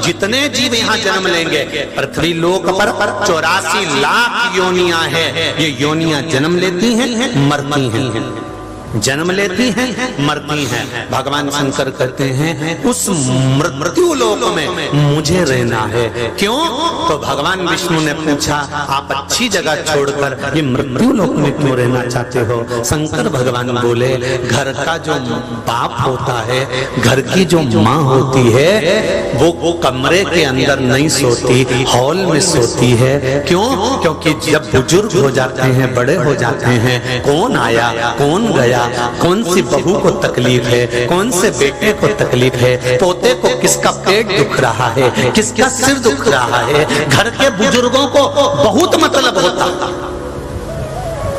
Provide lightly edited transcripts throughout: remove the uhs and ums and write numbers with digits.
जितने जीव यहाँ जन्म लेंगे, पृथ्वी लोक पर 84 लाख योनियां हैं। ये योनियां जन्म लेती हैं, मरती हैं, जन्म लेती हैं, मरती हैं। भगवान शंकर कहते हैं उस मृत्यु लोक में मुझे रहना है। क्यों? तो भगवान विष्णु ने पूछा आप अच्छी जगह छोड़कर ये मृत्यु लोक में क्यों रहना चाहते हो? शंकर भगवान बोले घर का जो बाप होता है, घर की जो माँ होती है, वो कमरे के अंदर नहीं सोती, हॉल में सोती है। क्यों? क्योंकि जब बुजुर्ग हो जाते हैं, बड़े हो जाते हैं, कौन आया कौन गया, कौन सी बहू को तकलीफ है, कौन से बेटे को तकलीफ है, पोते को किसका पेट दुख रहा है, किसका सिर दुख रहा है, घर के बुजुर्गों को बहुत मतलब होता।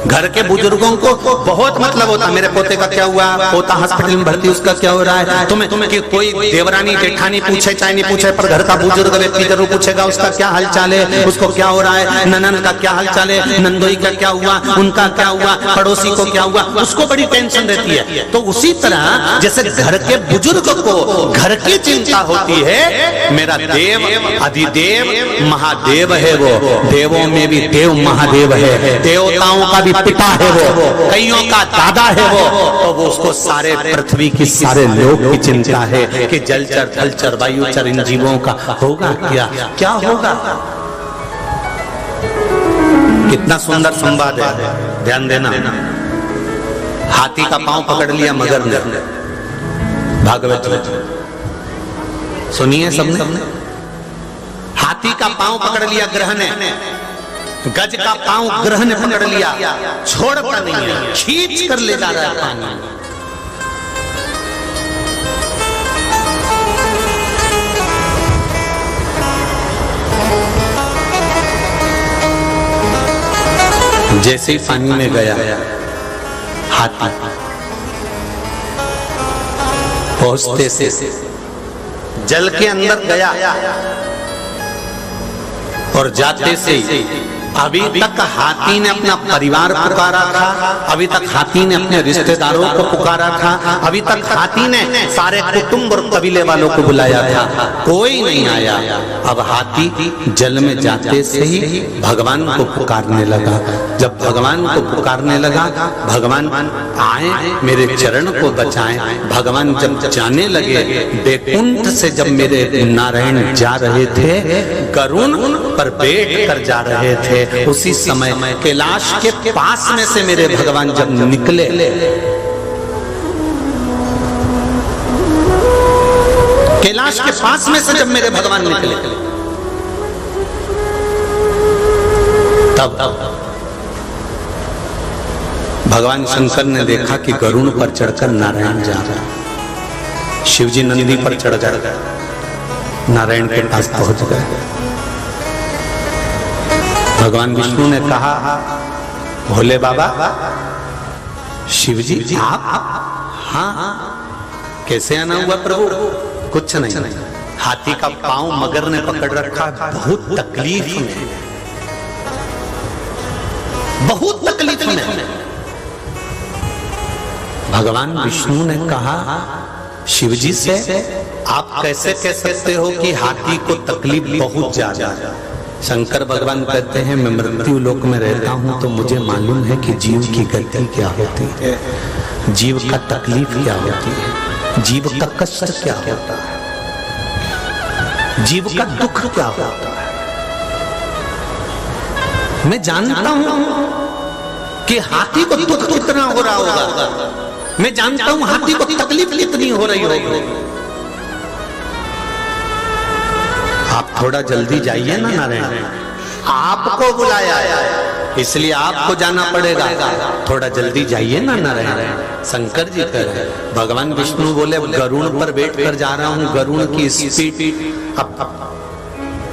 घर के बुजुर्गों को बहुत मतलब होता। मेरे पोते का क्या हुआ, पोता हॉस्पिटल में भर्ती, उसका क्या हो रहा है। तुम्हें कि कोई देवरानी जेठानी पूछे चाहे नहीं पूछे, पर घर का बुजुर्ग व्यक्ति जरूर पूछेगा उसका क्या हालचाल है, उसको क्या हो रहा है, ननन का क्या हालचाल है, नंदोई का क्या हुआ, उनका क्या हुआ, पड़ोसी को क्या हुआ, उसको बड़ी टेंशन रहती है। तो उसी तरह जैसे घर के बुजुर्ग को घर की चिंता होती है, मेरा देव अधिदेव महादेव है, वो देवों में भी देव महादेव है, देवताओं का भी पिता है वो, कईयों का दादा है वो। तो वो उसको सारे पृथ्वी की सारे लोग की चिंता है कि जलचर थलचर वायुचर इन जीवों का होगा क्या, क्या होगा। कितना सुंदर संवाद है, ध्यान देना। हाथी का पांव पकड़ लिया मगर ने, भागवत में सुनिए सबने। हाथी का पांव पकड़ लिया ग्रह ने, गज का पांव ग्रह ने पकड़ लिया, छोड़ता नहीं है, खींच कर ले जा रहा है पानी। जैसे ही पानी में गया हाथी, पहुंचते से जल के अंदर गया और जाते से अभी तक हाथी ने अपना परिवार पुकारा था, अभी तक हाथी ने अपने रिश्तेदारों को पुकारा था, अभी तक हाथी ने सारे कुटुंब और कबीले वालों को बुलाया था, कोई नहीं आया। अब हाथी जल में जाते से ही भगवान को पुकारने लगा। जब भगवान को पुकारने लगा, भगवान आए मेरे चरण को बचाएं। भगवान जब जाने लगे, बैकुंठ से जब मेरे नारायण जा रहे थे, गरुण पर बैठ कर जा रहे थे, उसी समय कैलाश के पास में से मेरे भगवान जब निकले, कैलाश के पास में से जब मेरे भगवान निकले, तब भगवान शंकर ने देखा कि गरुड़ पर चढ़कर नारायण जा रहा। शिवजी नंदी पर चढ़ गए, नारायण के पास पहुंच गए। भगवान विष्णु ने कहा भोले बाबा, शिवजी आप? हाँ, कैसे आना हुआ प्रभु? कुछ नहीं, हाथी का पांव मगर ने पकड़ रखा, बहुत तकलीफ में, बहुत तकलीफ में। भगवान विष्णु ने कहा शिवजी से, आप कैसे कह सकते हो कि हाथी को तकलीफ बहुत ज्यादा? शंकर भगवान कहते हैं मैं मृत्यु लोक में रहता हूं तो मुझे मालूम है कि जीव की गति क्या होती है, जीव का तकलीफ क्या होती है, जीव का कष्ट क्या होता है, जीव का दुख क्या होता है। मैं जानता हूं कि हाथी को दुख कितना हो रहा होगा, मैं जानता हूं हाथी को तकलीफ कितनी हो रही होगी। आप थोड़ा जल्दी जाइए ना नारायण, आपको बुलाया है इसलिए आपको जाना पड़ेगा, थोड़ा जल्दी जाइए ना नारायण। शंकर जी कह रहे, भगवान विष्णु बोले गरुड़ पर बैठ कर जा रहा हूं, गरुड़ की स्पीड अब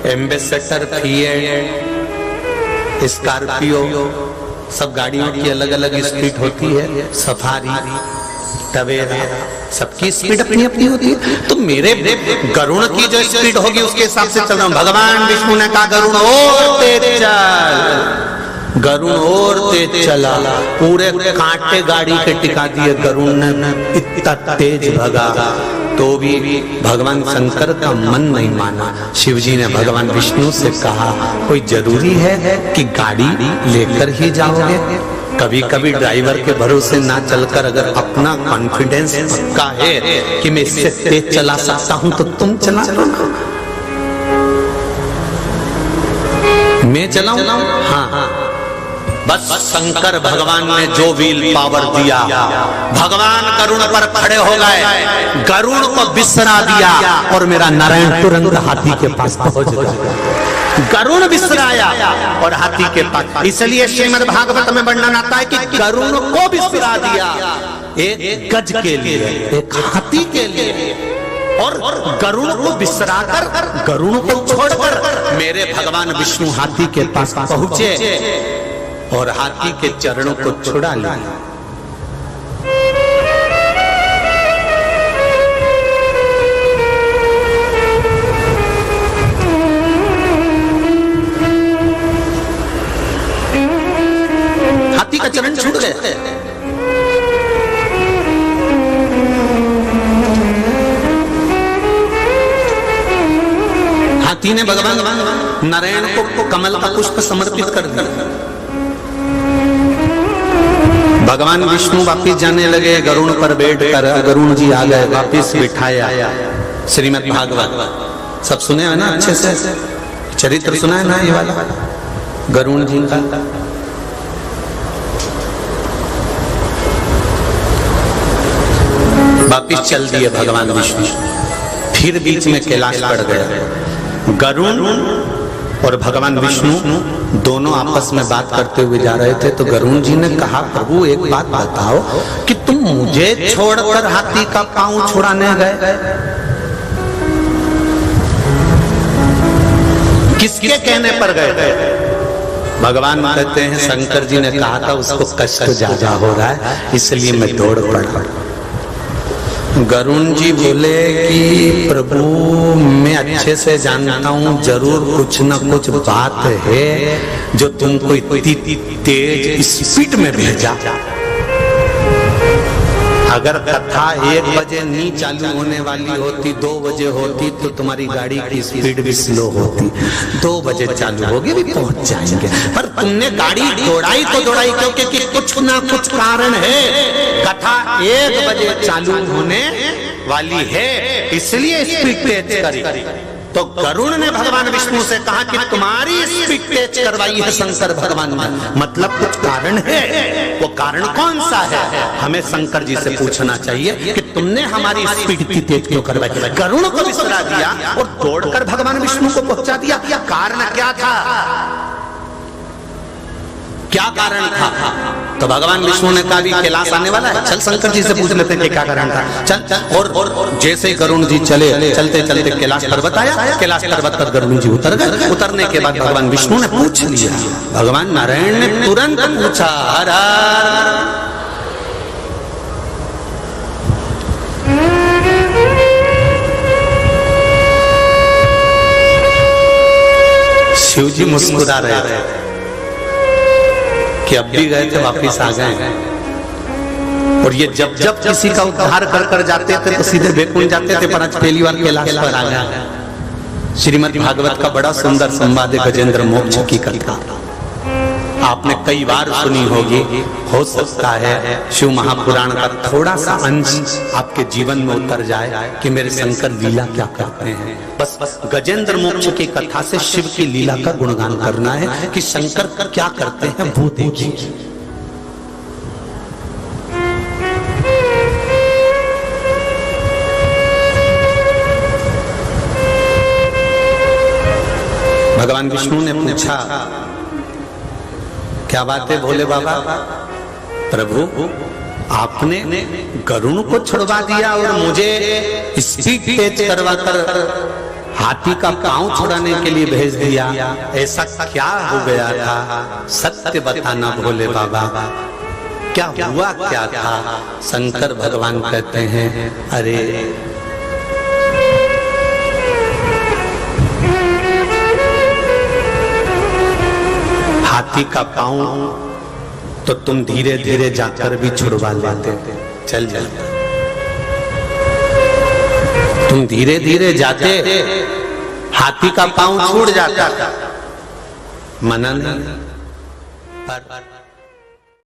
एम्बेसडर, फिएट, स्कॉर्पियो, सब गाड़ियों की अलग अलग स्पीड होती है, सफारी, टवेरा, सबकी स्पीड अपनी अपनी होती है। तो मेरे गरुड़ की जो स्पीड होगी उसके हिसाब से चल रहा हूं। भगवान विष्णु ने कहा गरुड़ और तेज चल, गरुड़ और तेज चला, पूरे कांटे गाड़ी के टिका दिए। गरुड़ ने इतना तेज भगा, तो भी भगवान शंकर का मन नहीं माना। शिव जी ने भगवान विष्णु से कहा, कोई जरूरी है कि गाड़ी लेकर ही जाओगे? कभी कभी ड्राइवर के भरोसे ना चलकर अगर अपना कॉन्फिडेंस पक्का है कि मैं इससे तेज चला सकता हूं तो तुम चला लो ना, मैं चलाऊं? हाँ, बस शंकर भगवान ने जो व्हील पावर दिया, भगवान गरुड़ पर खड़े हो गए, गरुड़ को बिसरा दिया और मेरा नारायण तुरंत हाथी के पास पहुंच गया। गरुड़ बिसराया और हाथी के पास। इसलिए श्रीमद् भागवत में वर्णन आता है कि गरुड़ को बिसरा दिया एक गज के लिए, एक हाथी के लिए, और गरुड़ को बिसराकर, गरुड़ को छोड़कर मेरे भगवान विष्णु हाथी के पास पहुंचे और हाथी के चरणों को छुड़ा लिया। हाथी का चरण छूट गए। हाथी ने भगवान नारायण को कमल का पुष्प समर्पित कर दिया। भगवान विष्णु वापिस जाने लगे, गरुड़ पर बैठकर गरुड़ जी आ गए, वापिस बिठाया। श्रीमद् भागवत सब सुने हैं ना, अच्छे से चरित्र सुना है ना ये वाला गरुड़ जी का। वापिस चल दिए भगवान विष्णु, फिर बीच में कैलाश पड़ गया। गरुड़ और भगवान विष्णु दोनों आपस में बात करते हुए जा रहे थे, तो गरुड़ जी ने कहा, प्रभु एक बात बताओ कि तुम मुझे छोड़कर हाथी का पांव छुड़ाने गए, किसके कहने पर गए? भगवान कहते हैं, शंकर जी ने कहा था उसको कष्ट ज्यादा हो रहा है इसलिए मैं दौड़ पड़ा। गरुड़ जी बोले कि प्रभु मैं अच्छे से जानता हूँ, जरूर कुछ न कुछ बात है जो तुमको इतनी तेज स्पीड में भेजा। अगर कथा 1 बजे नहीं चालू होने वाली होती, 2 बजे होती तो तुम्हारी गाड़ी की स्पीड भी स्लो होती। 2 बजे चालू होगी भी पहुंच जाएंगे, पर तुमने गाड़ी दौड़ाई तो दौड़ाई क्योंकि कुछ ना कुछ कारण है। कथा 1 बजे चालू होने वाली है इसलिए स्पीड तेज करी। तो गरुड़ ने भगवान विष्णु से कहा कि तुम्हारी स्पीड तेज करवाई है शंकर भगवान ने, मतलब कुछ कारण है। वो कारण कौन सा है हमें शंकर जी से पूछना चाहिए कि तुमने हमारी स्पीड इतनी तेज क्यों करवाई? गरुड़ को बिसरा दिया और दौड़कर भगवान विष्णु को पहुंचा दिया। कारण क्या था? क्या कारण था? तो भगवान विष्णु ने कहा, कैलाश आने वाला है, चल शंकर जी से पूछ लेते हैं क्या कारण था। चल और जैसे ही गरुड़ जी चले, चलते चलते कैलाश पर्वत आया। कैलाश पर्वत पर गरुड़ जी उतर गए। उतरने के बाद भगवान विष्णु ने पूछ लिया। भगवान नारायण ने तुरंत पूछा, हर हर। शिव जी मुस्कुरा रहे थे कि अब भी गए थे वापिस आ गए। और ये जब जब किसी का उद्धार कर कर जाते थे तो सीधे वैकुंठ जाते थे, पर आज पहली बार कैलाश पर आ गया। श्रीमद् भागवत का बड़ा सुंदर संवाद है गजेंद्र मोक्ष की कथा, आपने कई बार सुनी होगी। हो सकता है शिव महापुराण का थोड़ा सा अंश आपके जीवन में उतर जाए कि मेरे शंकर लीला क्या करते हैं। बस गजेंद्र मोक्ष की कथा से शिव की लीला का गुणगान करना है कि शंकर क्या करते हैं वो देखिए। भगवान विष्णु ने पूछा, क्या बात है भोले बाबा? प्रभु आपने गरुड़ को छुड़वा दिया और मुझे स्पीड तेज करवा कर हाथी का पांव छुड़ाने के लिए भेज दिया, ऐसा क्या हो गया था? सत्य बताना भोले बाबा, क्या हुआ क्या था? शंकर भगवान कहते हैं, अरे हाथी का पांव तो तुम धीरे धीरे जाकर भी छुड़वा लेते, चल जाते। तुम धीरे धीरे जाते, हाथी का पांव छूट जाता। मनन पर